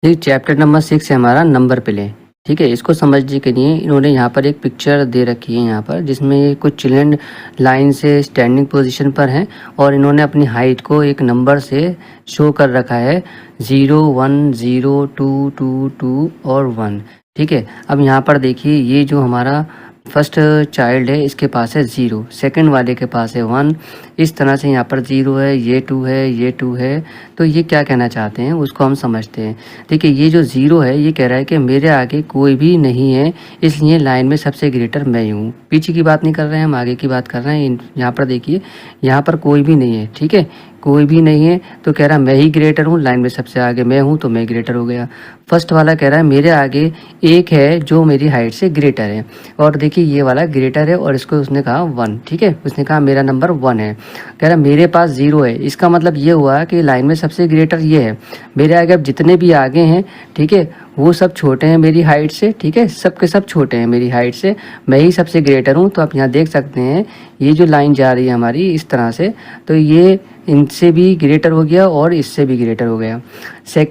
ये chapter number 6 है हमारा नंबर प्ले। ठीक है, इसको समझने के लिए इन्होंने यहाँ पर एक पिक्चर दे रखी है यहाँ पर, जिसमें कुछ चिल्ड्रन लाइन से स्टैंडिंग पोजीशन पर हैं और इन्होंने अपनी हाइट को एक नंबर से शो कर रखा है 0 1 0 2 2 2 और 1। ठीक है, अब यहाँ पर देखिए ये जो हमारा फर्स्ट चाइल्ड है इसके पास है 0, सेकंड वाले के पास है 1। इस तरह से यहाँ पर 0 है, ये 2 है, ये 2 है। तो ये क्या कहना चाहते हैं उसको हम समझते हैं। देखिए ये जो 0 है ये कह रहा है कि मेरे आगे कोई भी नहीं है, इसलिए लाइन में सबसे ग्रेटर मैं ही हूँ। पीछे की बात नहीं कर रहे हैं, हम आगे की बात कर रहे हैं। यहाँ पर देखिए यहाँ पर कोई भी नहीं है। ठीक है, कोई भी नहीं है तो कह रहा मैं ही ग्रेटर हूँ, लाइन में सबसे आगे मैं हूँ तो मैं ग्रेटर हो गया। फर्स्ट वाला कह रहा है मेरे आगे एक है जो मेरी हाइट से ग्रेटर है, और देखिए ये वाला ग्रेटर है और इसको उसने कहा 1। ठीक है, उसने कहा मेरा नंबर 1 है। कह रहा मेरे पास 0 है, इसका मतलब ये हुआ कि लाइन में सबसे ग्रेटर ये है। मेरे आगे अब जितने भी आगे हैं, ठीक है, वो सब छोटे हैं मेरी हाइट से। ठीक है, सब के सब छोटे हैं मेरी हाइट से, मैं ही सबसे ग्रेटर हूँ। तो आप यहाँ देख सकते हैं ये जो लाइन जा रही है हमारी इस तरह से, तो ये इनसे भी ग्रेटर हो गया और इससे भी ग्रेटर हो गया।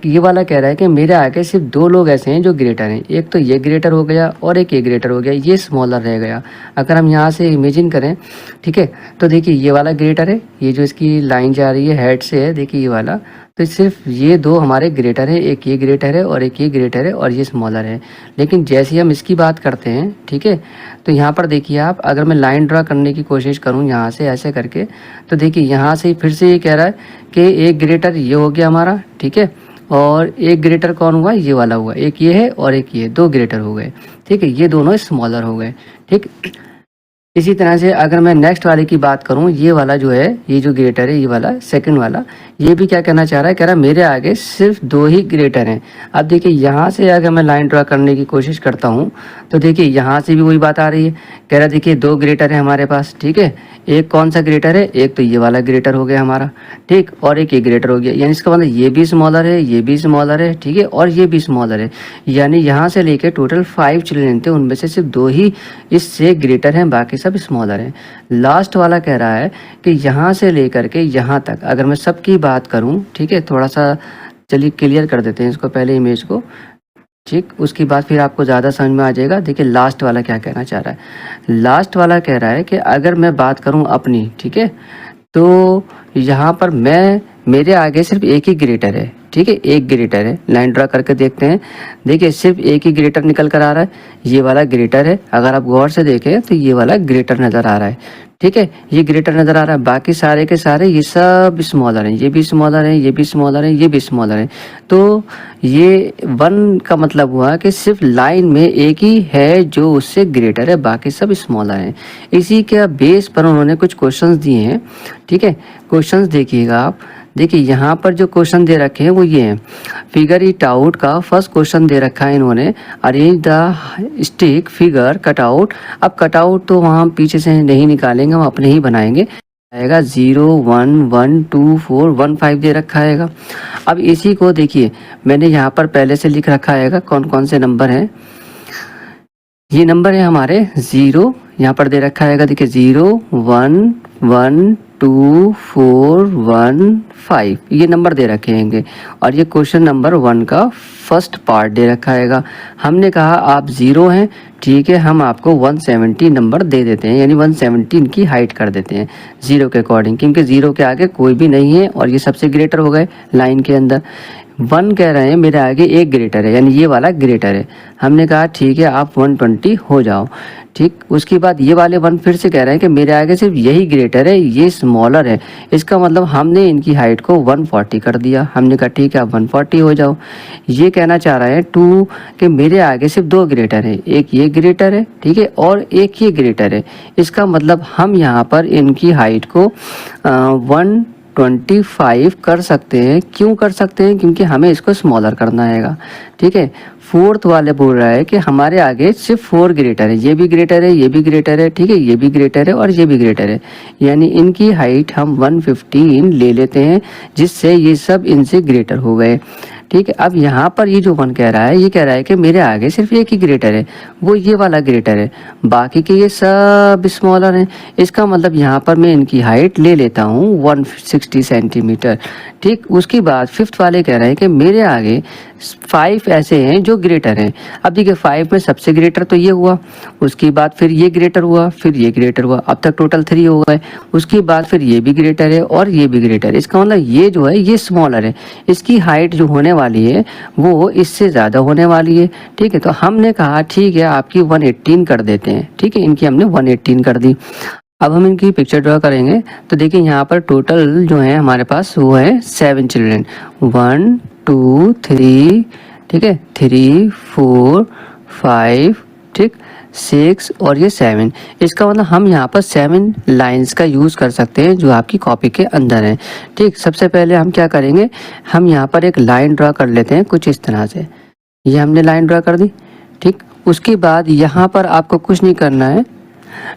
ये वाला कह रहा है कि मेरे आगे सिर्फ 2 लोग ऐसे हैं जो ग्रेटर हैं, एक तो ये ग्रेटर हो गया और एक ये ग्रेटर हो गया, ये स्मॉलर रह गया। अगर हम यहाँ से इमेजिन करें, ठीक है, तो देखिए ये वाला ग्रेटर है, ये जो इसकी लाइन जा रही है हेड से है, देखिए ये वाला, तो सिर्फ ये 2 हमारे ग्रेटर है, एक ये ग्रेटर है और एक ये ग्रेटर है और ये स्मॉलर है। लेकिन जैसे ही हम इसकी बात करते हैं, ठीक है, तो यहाँ पर देखिए आप, अगर मैं लाइन ड्रा करने की कोशिश करूँ यहाँ से ऐसे करके, तो देखिए यहाँ से फिर से ये कह रहा है कि एक ग्रेटर ये हो गया हमारा। ठीक है, और एक ग्रेटर कौन हुआ, ये वाला हुआ, एक ये है और एक ये, 2 ग्रेटर हो गए। ठीक है, ये दोनों स्मॉलर हो गए। ठीक, इसी तरह से अगर मैं नेक्स्ट वाले की बात करूं, ये वाला जो है, ये जो ग्रेटर है, ये वाला सेकंड वाला, ये भी क्या कहना चाह रहा है, कह रहा है मेरे आगे सिर्फ 2 ही ग्रेटर हैं। अब देखिए यहाँ से अगर मैं लाइन ड्रा करने की कोशिश करता हूँ, तो देखिए यहाँ से भी वही बात आ रही है। कह रहा देखिए 2 ग्रेटर है हमारे पास। ठीक है, एक कौन सा ग्रेटर है, एक तो ये वाला ग्रेटर हो गया हमारा, ठीक, और एक ये ग्रेटर हो गया, यानी इसका मतलब ये भी स्मॉलर है, ये भी स्मॉलर है, ठीक है, और ये भी स्मॉलर है। यानी यहाँ से लेके टोटल 5 चिल्ड्रन थे, उनमें से सिर्फ 2 ही इससे ग्रेटर हैं, बाकी सब स्मॉलर हैं। लास्ट वाला कह रहा है कि यहाँ से लेकर के यहाँ तक अगर मैं सबकी बात करूँ, ठीक है, थोड़ा सा चलिए क्लियर कर देते हैं इसको पहले इमेज को, ठीक, उसके बाद फिर आपको ज़्यादा समझ में आ जाएगा। देखिए लास्ट वाला क्या कहना चाह रहा है। लास्ट वाला कह रहा है कि अगर मैं बात करूं अपनी, ठीक है, तो यहाँ पर मेरे आगे सिर्फ एक ही ग्रेटर है। ठीक है, एक ग्रेटर है, लाइन ड्रा करके देखते हैं। देखिए सिर्फ एक ही ग्रेटर निकल कर आ रहा है, ये वाला ग्रेटर है। अगर आप गौर से देखें तो ये वाला ग्रेटर नज़र आ रहा है। ठीक है, ये ग्रेटर नज़र आ रहा है, बाकी सारे के सारे ये सब स्मॉलर हैं, ये भी स्मॉलर हैं, ये भी स्मॉलर हैं, ये भी स्मॉलर हैं। तो ये 1 का मतलब हुआ कि सिर्फ लाइन में एक ही है जो उससे ग्रेटर है, बाकी सब स्मॉलर हैं। इसी के बेस पर उन्होंने कुछ क्वेश्चंस दिए हैं। ठीक है, क्वेश्चंस देखिएगा आप। देखिए यहाँ पर जो क्वेश्चन दे रखे हैं वो ये हैं। फिगर इट आउट का फर्स्ट क्वेश्चन दे रखा है इन्होंने, arrange the stick figure cutout. अब कटआउट तो वहाँ पीछे से नहीं निकालेंगे, हम अपने ही बनाएंगे। आएगा 0 1 1 2 4 1 5 दे रखा है। अब इसी को देखिए मैंने यहाँ पर पहले से लिख रखा है कौन कौन से नंबर हैं। ये नंबर है हमारे 0, यहाँ पर दे रखा है, देखिए 0 1 1 2 4 1 5, ये नंबर दे रखे हैं। और ये क्वेश्चन नंबर 1 का फर्स्ट पार्ट दे रखा है। हमने कहा आप 0 हैं, ठीक है, हम आपको 170 नंबर दे देते हैं, यानी 117 की हाइट कर देते हैं 0 के अकॉर्डिंग, क्योंकि 0 के आगे कोई भी नहीं है और ये सबसे ग्रेटर हो गए लाइन के अंदर। 1 कह रहे हैं मेरे आगे एक ग्रेटर है, यानी ये वाला ग्रेटर है। हमने कहा ठीक है आप 120 हो जाओ। ठीक, उसके बाद ये वाले 1 फिर से कह रहे हैं कि मेरे आगे सिर्फ यही ग्रेटर है, ये स्मॉलर है। इसका मतलब हमने इनकी हाइट को 140 कर दिया। हमने कहा ठीक है आप 140 हो जाओ। ये कहना चाह रहे हैं 2 कि मेरे आगे सिर्फ 2 ग्रेटर है, एक ये ग्रेटर है, ठीक है, और एक ये ग्रेटर है। इसका मतलब हम यहाँ पर इनकी हाइट को 125 कर सकते हैं। क्यों कर सकते हैं, क्योंकि हमें इसको स्मॉलर करना है। ठीक है, फोर्थ वाले बोल रहा है कि हमारे आगे सिर्फ 4 ग्रेटर है, ये भी ग्रेटर है, ये भी ग्रेटर है, ठीक है, ये भी ग्रेटर है और ये भी ग्रेटर है, यानी इनकी हाइट हम 115 ले लेते हैं, जिससे ये सब इनसे ग्रेटर हो गए। ठीक है, अब यहाँ पर ये जो 1 कह रहा है, ये कह रहा है कि मेरे आगे सिर्फ एक ही ग्रेटर है, वो ये वाला ग्रेटर है, बाकी के ये सब स्मॉलर हैं। इसका मतलब यहाँ पर मैं इनकी हाइट ले लेता हूँ 160 सेंटीमीटर। ठीक, उसके बाद फिफ्थ वाले कह रहे हैं कि मेरे आगे 5 ऐसे हैं जो ग्रेटर हैं। अब देखिए 5 में सबसे ग्रेटर तो ये हुआ, उसके बाद फिर ये ग्रेटर हुआ, फिर ये ग्रेटर हुआ, अब तक टोटल 3 हो गए। उसके बाद फिर ये भी ग्रेटर है और ये भी ग्रेटर है। इसका मतलब ये जो है ये स्मॉलर है, इसकी हाइट जो होने वाली है वो इससे ज़्यादा होने वाली है। ठीक है, तो हमने कहा ठीक है आपकी 118 कर देते हैं। ठीक है, इनकी हमने 118 कर दी। अब हम इनकी पिक्चर ड्रॉ करेंगे तो देखिए यहाँ पर टोटल जो है हमारे पास वो है 7 चिल्ड्रन, 1 2 3, ठीक है, 3 4 5, ठीक, 6 और ये 7। इसका मतलब हम यहाँ पर 7 लाइंस का यूज़ कर सकते हैं जो आपकी कॉपी के अंदर है। ठीक, सबसे पहले हम क्या करेंगे, हम यहाँ पर एक लाइन ड्रॉ कर लेते हैं कुछ इस तरह से। ये हमने लाइन ड्रॉ कर दी। ठीक, उसके बाद यहाँ पर आपको कुछ नहीं करना है।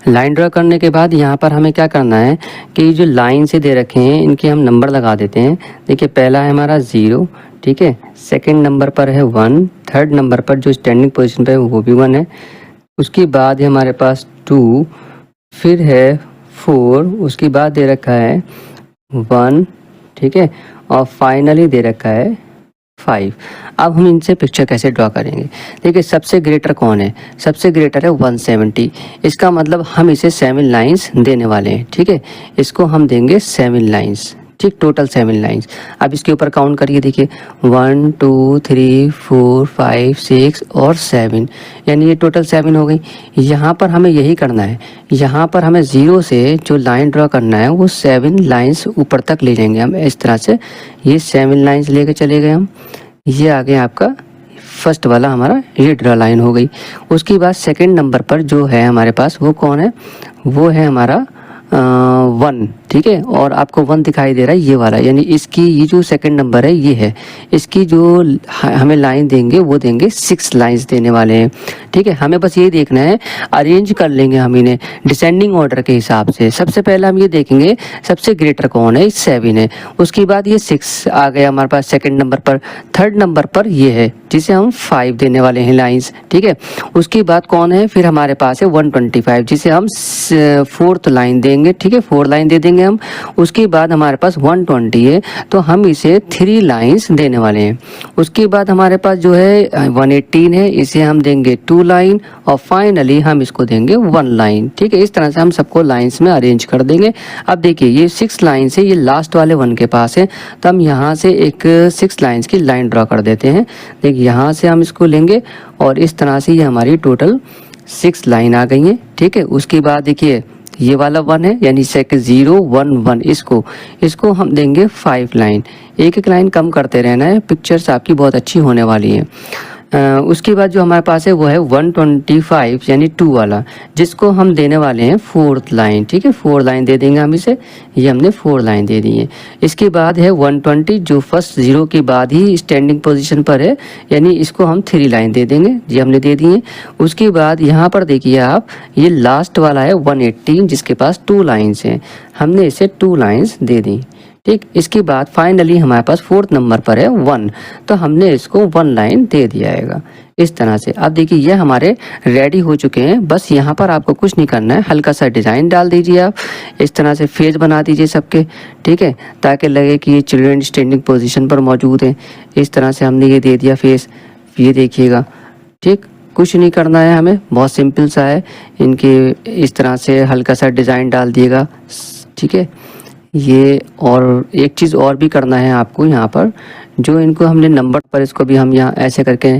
लाइन ड्रॉ करने के बाद यहाँ पर हमें क्या करना है कि जो लाइन से दे रखे हैं इनके हम नंबर लगा देते हैं। देखिए पहला है हमारा 0, ठीक है, सेकंड नंबर पर है 1, थर्ड नंबर पर जो स्टैंडिंग पोजीशन पे है वो भी 1 है। उसके बाद है हमारे पास 2, फिर है 4, उसके बाद दे रखा है 1, ठीक है, और फाइनली दे रखा है 5। अब हम इनसे पिक्चर कैसे ड्रॉ करेंगे। देखिए सबसे ग्रेटर कौन है, सबसे ग्रेटर है 170। इसका मतलब हम इसे 7 लाइंस देने वाले हैं। ठीक है, इसको हम देंगे 7 लाइंस। ठीक, टोटल 7 लाइंस। अब इसके ऊपर काउंट करिए, देखिए 1 2 3 4 5 6 और 7, यानी ये टोटल 7 हो गई। यहाँ पर हमें यही करना है, यहाँ पर हमें 0 से जो लाइन ड्रॉ करना है वो 7 लाइंस ऊपर तक ले जाएंगे हम इस तरह से। ये 7 लाइंस लेके चले गए हम, ये आ गया आपका फर्स्ट वाला हमारा ये ड्रॉ लाइन हो गई। उसके बाद सेकंड नंबर पर जो है हमारे पास वो कौन है, वो है हमारा 1, ठीक है, और आपको 1 दिखाई दे रहा है ये वाला, यानी इसकी ये जो सेकंड नंबर है ये है। इसकी जो हमें लाइन देंगे वो देंगे 6 लाइंस देने वाले हैं। ठीक है, हमें बस ये देखना है, अरेंज कर लेंगे हम इन्हें डिसेंडिंग ऑर्डर के हिसाब से। सबसे पहले हम ये देखेंगे सबसे ग्रेटर कौन है, 7 है। उसके बाद ये 6 आ गया हमारे पास सेकंड नंबर पर। थर्ड नंबर पर ये है जिसे हम 5 देने वाले हैं लाइंस। ठीक है, उसके बाद कौन है, फिर हमारे पास है 125 जिसे हम 4th लाइन देंगे। ठीक है, 4 लाइन दे देंगे हम। उसके बाद हमारे पास 120 है तो हम इसे 3 लाइंस देने वाले हैं। उसके बाद हमारे पास जो है 118 है, इसे हम देंगे 2 लाइन और फाइनली हम इसको देंगे 1 लाइन। ठीक है, इस तरह से हम सबको लाइंस में अरेंज कर देंगे। अब देखिए ये 6 लाइन से ये लास्ट वाले 1 के पास है तो हम यहाँ से एक 6 लाइंस की लाइन ड्रॉ कर देते हैं। देखिए यहाँ से हम इसको लेंगे और इस तरह से ये हमारी टोटल 6 लाइन आ गई है। ठीक है, उसके बाद देखिए ये वाला 1 है यानी सेकंड 0 1 1, इसको हम देंगे 5 लाइन। एक एक लाइन कम करते रहना है, पिक्चर्स आपकी बहुत अच्छी होने वाली है। उसके बाद जो हमारे पास है वो है 125 यानी 2 वाला, जिसको हम देने वाले हैं 4th लाइन। ठीक है, 4 लाइन दे देंगे हम इसे, ये हमने 4 लाइन दे दी है। इसके बाद है 120 जो फर्स्ट 0 के बाद ही स्टैंडिंग पोजीशन पर है, यानी इसको हम 3 लाइन दे देंगे, ये हमने दे दी है। उसके बाद यहाँ पर देखिए आप, ये लास्ट वाला है 118 जिसके पास 2 लाइन्स हैं, हमने इसे 2 लाइन्स दे दी। ठीक, इसके बाद फाइनली हमारे पास 4th नंबर पर है 1 तो हमने इसको 1 लाइन दे दिया है इस तरह से। अब देखिए ये हमारे रेडी हो चुके हैं। बस यहाँ पर आपको कुछ नहीं करना है, हल्का सा डिज़ाइन डाल दीजिए आप, इस तरह से फेस बना दीजिए सबके। ठीक है, ताकि लगे कि ये चिल्ड्रन स्टैंडिंग पोजीशन पर मौजूद हैं। इस तरह से हमने ये दे दिया फेस, ये देखिएगा। ठीक, कुछ नहीं करना है हमें, बहुत सिंपल सा है। इनके इस तरह से हल्का सा डिज़ाइन डाल दिएगा। ठीक है, ये और एक चीज़ और भी करना है आपको, यहाँ पर जो इनको हमने नंबर पर इसको भी हम यहाँ ऐसे करके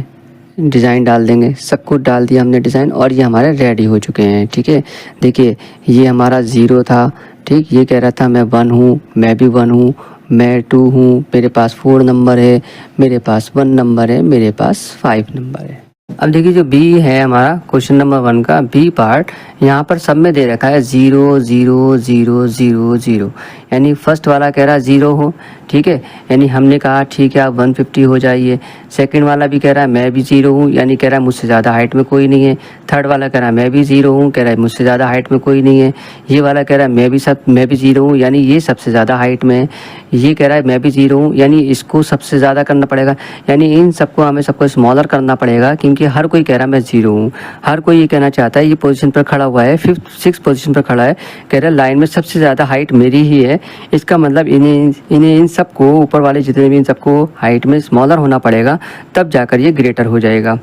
डिज़ाइन डाल देंगे। सब कुछ डाल दिया हमने डिज़ाइन और ये हमारे रेडी हो चुके हैं। ठीक है, देखिए ये हमारा 0 था। ठीक, ये कह रहा था मैं 1 हूँ, मैं भी 1 हूँ, मैं 2 हूँ, मेरे पास 4 नंबर है, मेरे पास 1 नंबर है, मेरे पास 5 नंबर है। अब देखिए जो बी है हमारा क्वेश्चन नंबर 1 का बी पार्ट, यहाँ पर सब में दे रखा है 0 0 0 0 0, यानी फर्स्ट वाला कह रहा है 0 हो। ठीक है, यानी हमने कहा ठीक है आप 150 हो जाइए। सेकंड वाला भी कह रहा है मैं भी 0 हूँ, यानी कह रहा है मुझसे ज़्यादा हाइट में कोई नहीं है। थर्ड वाला कह रहा है मैं भी 0 हूँ, कह रहा है मुझसे ज़्यादा हाइट में कोई नहीं है। ये वाला कह रहा है मैं भी 0 हूँ, यानी ये सबसे ज़्यादा हाइट में है। ये कह रहा है मैं भी 0 हूँ, यानी इसको सबसे ज़्यादा करना पड़ेगा, यानी इन सबको हमें सबको स्मॉलर करना पड़ेगा क्योंकि क्योंकि हर कोई कह रहा है मैं 0 हूँ, हर कोई ये कहना चाहता है, ये पोजीशन पर खड़ा हुआ है, 6 पोजीशन पर खड़ा है, कह रहा है लाइन में सबसे ज़्यादा हाइट मेरी ही है। इसका मतलब इन्हें इन सबको, ऊपर वाले जितने भी, इन सबको हाइट में स्मॉलर होना पड़ेगा, तब जाकर ये ग्रेटर हो जाएगा।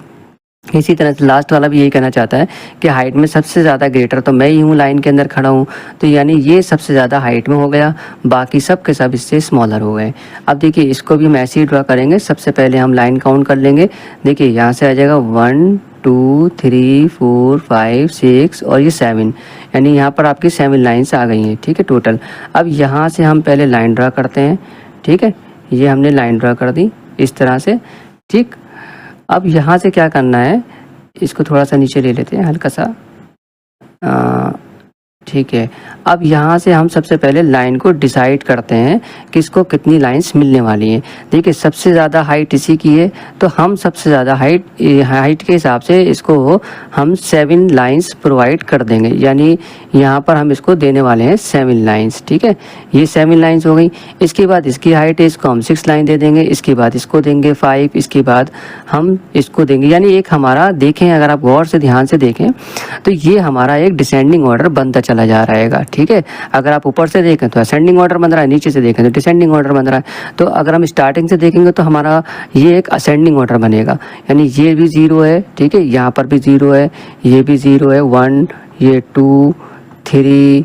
इसी तरह से लास्ट वाला भी यही कहना चाहता है कि हाइट में सबसे ज़्यादा ग्रेटर तो मैं ही हूँ, लाइन के अंदर खड़ा हूँ, तो यानी ये सबसे ज़्यादा हाइट में हो गया, बाकी सब के सब इससे स्मॉलर हो गए। अब देखिए इसको भी हम ऐसे ही ड्रा करेंगे। सबसे पहले हम लाइन काउंट कर लेंगे। देखिए यहाँ से आ जाएगा 1 2 3 4 5 6 और ये 7, यानी यहाँ पर आपकी 7 लाइन्स आ गई हैं, ठीक है, टोटल। अब यहाँ से हम पहले लाइन ड्रा करते हैं, ठीक है, ये हमने लाइन ड्रा कर दी इस तरह से, ठीक। अब यहाँ से क्या करना है, इसको थोड़ा सा नीचे ले लेते हैं हल्का सा, ठीक है। अब यहाँ से हम सबसे पहले लाइन को डिसाइड करते हैं कि इसको कितनी लाइंस मिलने वाली हैं। देखिए सबसे ज़्यादा हाइट इसी की है, तो हम सबसे ज़्यादा हाइट के हिसाब से इसको हम 7 लाइंस प्रोवाइड कर देंगे, यानी यहाँ पर हम इसको देने वाले हैं 7 लाइंस, ठीक है। ये 7 लाइंस हो गई। इसके बाद इसकी हाइट है, इसको हम 6 लाइन दे देंगे, इसके बाद इसको देंगे 5, इसके बाद हम इसको देंगे, यानी एक हमारा, देखें अगर आप गौर से ध्यान से देखें तो ये हमारा एक डिसेंडिंग ऑर्डर बनता चला जा रहेगा, ठीक है। अगर आप ऊपर से देखें तो असेंडिंग ऑर्डर बन रहा है, नीचे से देखें तो डिसेंडिंग ऑर्डर बन रहा है। तो अगर हम स्टार्टिंग से देखेंगे तो हमारा ये एक असेंडिंग ऑर्डर बनेगा, यानी ये भी 0 है, ठीक है, यहाँ पर भी 0 है, ये भी 0 है, 1, ये 2 3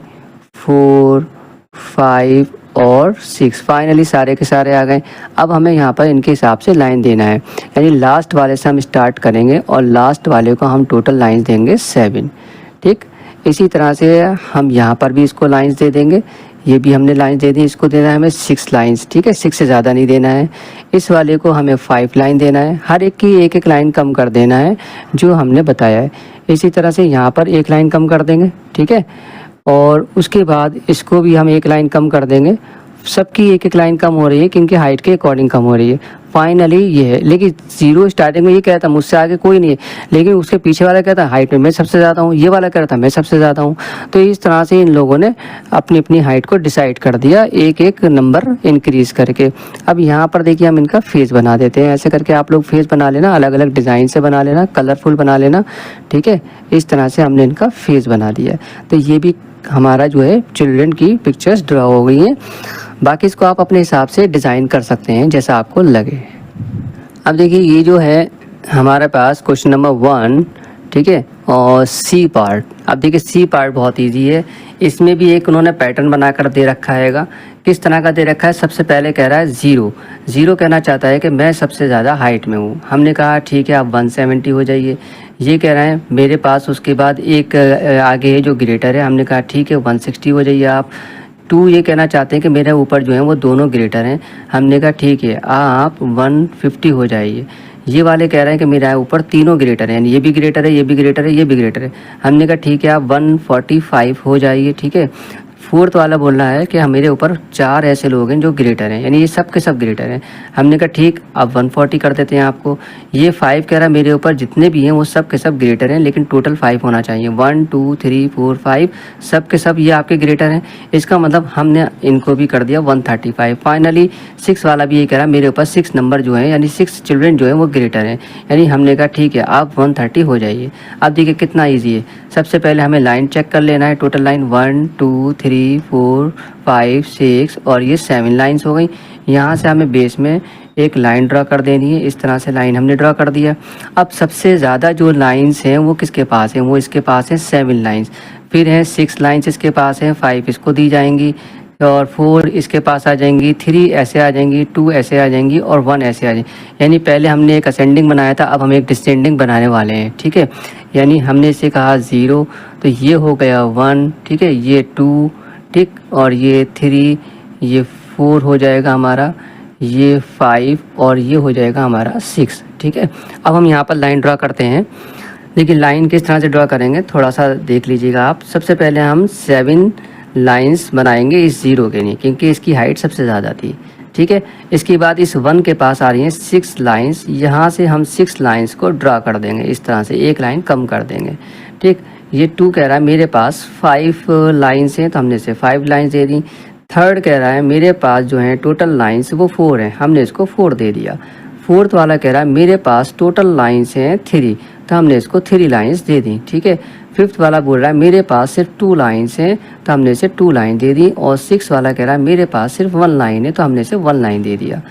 4 5 और 6, फाइनली सारे के सारे आ गए। अब हमें यहाँ पर इनके हिसाब से लाइन देना है, यानी लास्ट वाले से हम स्टार्ट करेंगे और लास्ट वाले को हम टोटल लाइन्स देंगे 7, ठीक। इसी तरह से हम यहाँ पर भी इसको लाइंस दे देंगे, ये भी हमने लाइंस दे दी, इसको देना है हमें 6 लाइंस, ठीक है, 6 से ज़्यादा नहीं देना है। इस वाले को हमें 5 लाइन देना है, हर एक की एक लाइन कम कर देना है जो हमने बताया है। इसी तरह से यहाँ पर 1 लाइन कम कर देंगे, ठीक है, और उसके बाद इसको भी हम 1 लाइन कम कर देंगे। सबकी एक लाइन कम हो रही है क्योंकि हाइट के अकॉर्डिंग कम हो रही है। फाइनली ये है, लेकिन 0 स्टार्टिंग में ये कहता मुझसे आगे कोई नहीं है, लेकिन उसके पीछे वाला कहता हाइट में मैं सबसे ज़्यादा हूँ, ये वाला कहता मैं सबसे ज़्यादा हूँ। तो इस तरह से इन लोगों ने अपनी अपनी हाइट को डिसाइड कर दिया, एक एक नंबर इंक्रीज़ करके। अब यहाँ पर देखिए हम इनका फेस बना देते हैं, ऐसे करके आप लोग फेस बना लेना, अलग अलग डिज़ाइन से बना लेना, कलरफुल बना लेना, ठीक है। इस तरह से हमने इनका फेस बना दिया। तो ये भी हमारा जो है चिल्ड्रन की पिक्चर्स ड्रा हो गई हैं। बाकी इसको आप अपने हिसाब से डिज़ाइन कर सकते हैं जैसा आपको लगे। अब देखिए ये जो है हमारे पास क्वेश्चन नंबर 1, ठीक है, और सी पार्ट। अब देखिए सी पार्ट बहुत इजी है, इसमें भी एक उन्होंने पैटर्न बनाकर दे रखा हैगा। किस तरह का दे रखा है, सबसे पहले कह रहा है 0 कहना चाहता है कि मैं सबसे ज़्यादा हाइट में हूँ। हमने कहा ठीक है आप 170 हो जाइए। ये कह रहे हैं मेरे पास, उसके बाद एक आगे है जो ग्रेटर है, हमने कहा ठीक है 160 हो जाइए आप। 2 ये कहना चाहते हैं कि मेरे ऊपर जो है वो दोनों ग्रेटर हैं, हमने कहा ठीक है आप 150 हो जाइए। ये वाले कह रहे हैं कि मेरा ऊपर तीनों ग्रेटर हैं, यानी ये भी ग्रेटर है, ये भी ग्रेटर है, ये भी ग्रेटर है, हमने कहा ठीक है आप 145 हो जाइए, ठीक है। 4th वाला बोल रहा है कि मेरे ऊपर 4 ऐसे लोग हैं जो ग्रेटर हैं, यानी ये सब के सब ग्रेटर हैं, हमने कहा ठीक अब 140 कर देते हैं आपको। ये 5 कह रहा है मेरे ऊपर जितने भी हैं वो सब के सब ग्रेटर हैं, लेकिन टोटल 5 होना चाहिए, 1 2 3 4 5 सब के सब ये आपके ग्रेटर हैं। इसका मतलब हमने इनको भी कर दिया 135। फाइनली 6 वाला भी ये कह रहा है मेरे ऊपर 6 नंबर जो है, यानी 6 चिल्ड्रन जो है वो ग्रेटर हैं, यानी हमने कहा ठीक है आप 130 हो जाइए। अब देखिए कितना ईजी है, सबसे पहले हमें लाइन चेक कर लेना है, टोटल लाइन 1 2 3 4 5 6 और ये 7 लाइंस हो गई। यहाँ से हमें बेस में एक लाइन ड्रा कर देनी है, इस तरह से लाइन हमने ड्रा कर दिया। अब सबसे ज़्यादा जो लाइंस हैं वो किसके पास हैं, वो इसके पास है 7 लाइंस, फिर हैं 6 लाइंस इसके पास हैं, 5 इसको दी जाएंगी और 4 इसके पास आ जाएंगी, 3 ऐसे आ जाएंगी, 2 ऐसे आ जाएंगी और 1 ऐसे आ जाएंगी। यानी पहले हमने एक असेंडिंग बनाया था, अब हम एक डिसेंडिंग बनाने वाले हैं, ठीक है। यानी हमने इसे कहा 0, तो ये हो गया 1, ठीक है, ये 2, ठीक, और ये 3, ये 4 हो जाएगा हमारा, ये 5 और ये हो जाएगा हमारा 6, ठीक है। अब हम यहाँ पर लाइन ड्रा करते हैं। देखिए लाइन किस तरह से ड्रा करेंगे थोड़ा सा देख लीजिएगा आप। सबसे पहले हम 7 लाइंस बनाएंगे इस 0 के लिए, क्योंकि इसकी हाइट सबसे ज़्यादा थी, ठीक है। इसके बाद इस 1 के पास आ रही हैं 6 लाइंस, यहाँ से हम 6 लाइंस को ड्रा कर देंगे, इस तरह से एक लाइन कम कर देंगे, ठीक। ये 2 कह रहा है मेरे पास 5 लाइंस हैं, तो हमने इसे 5 लाइंस दे दी। 3rd कह रहा है मेरे पास जो है टोटल लाइंस वो 4 हैं, हमने इसको 4 दे दिया। फोर्थ वाला कह रहा है मेरे पास टोटल लाइन्स हैं 3, तो हमने इसको 3 लाइन्स दे दी, ठीक है। फिफ्थ वाला बोल रहा है मेरे पास सिर्फ 2 लाइन्स हैं, तो हमने इसे 2 लाइन दे दी। और सिक्स वाला कह रहा है मेरे पास सिर्फ 1 लाइन है, तो हमने इसे 1 लाइन दे दिया,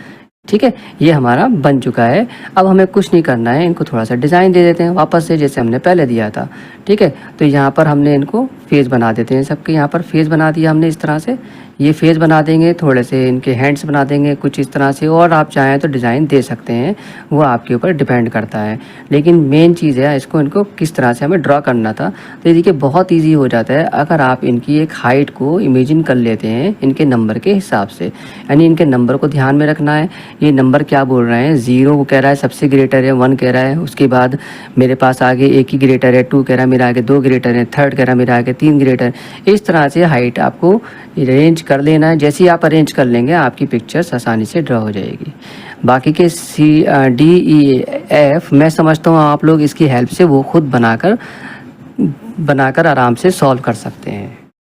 ठीक है। ये हमारा बन चुका है। अब हमें कुछ नहीं करना है, इनको थोड़ा सा डिज़ाइन दे देते हैं वापस से, जैसे हमने पहले दिया था, ठीक है। तो यहाँ पर हमने इनको फेस बना देते हैं, सबके यहाँ पर फेस बना दिया हमने इस तरह से। ये फेस बना देंगे, थोड़े से इनके हैंड्स बना देंगे कुछ इस तरह से, और आप चाहें तो डिज़ाइन दे सकते हैं, वो आपके ऊपर डिपेंड करता है। लेकिन मेन चीज़ है इसको इनको किस तरह से हमें ड्रॉ करना था। तो ये देखिए बहुत ईजी हो जाता है अगर आप इनकी एक हाइट को इमेजिन कर लेते हैं इनके नंबर के हिसाब से, यानी इनके नंबर को ध्यान में रखना है। ये नंबर क्या बोल रहे हैं, 0 वो कह रहा है सबसे ग्रेटर है, 1 कह रहा है, उसके बाद मेरे पास आगे 1 ही ग्रेटर है, 2 कह रहा है मेरे आगे 2 ग्रेटर है, 3 कह रहा है मेरे आगे 3 ग्रेटर। इस तरह से हाइट आपको अरेंज कर लेना है। जैसे ही आप अरेंज कर लेंगे आपकी पिक्चर्स आसानी से ड्रॉ हो जाएगी। बाकी के CDEF मैं समझता हूँ आप लोग इसकी हेल्प से वो खुद बनाकर आराम से सॉल्व कर सकते हैं।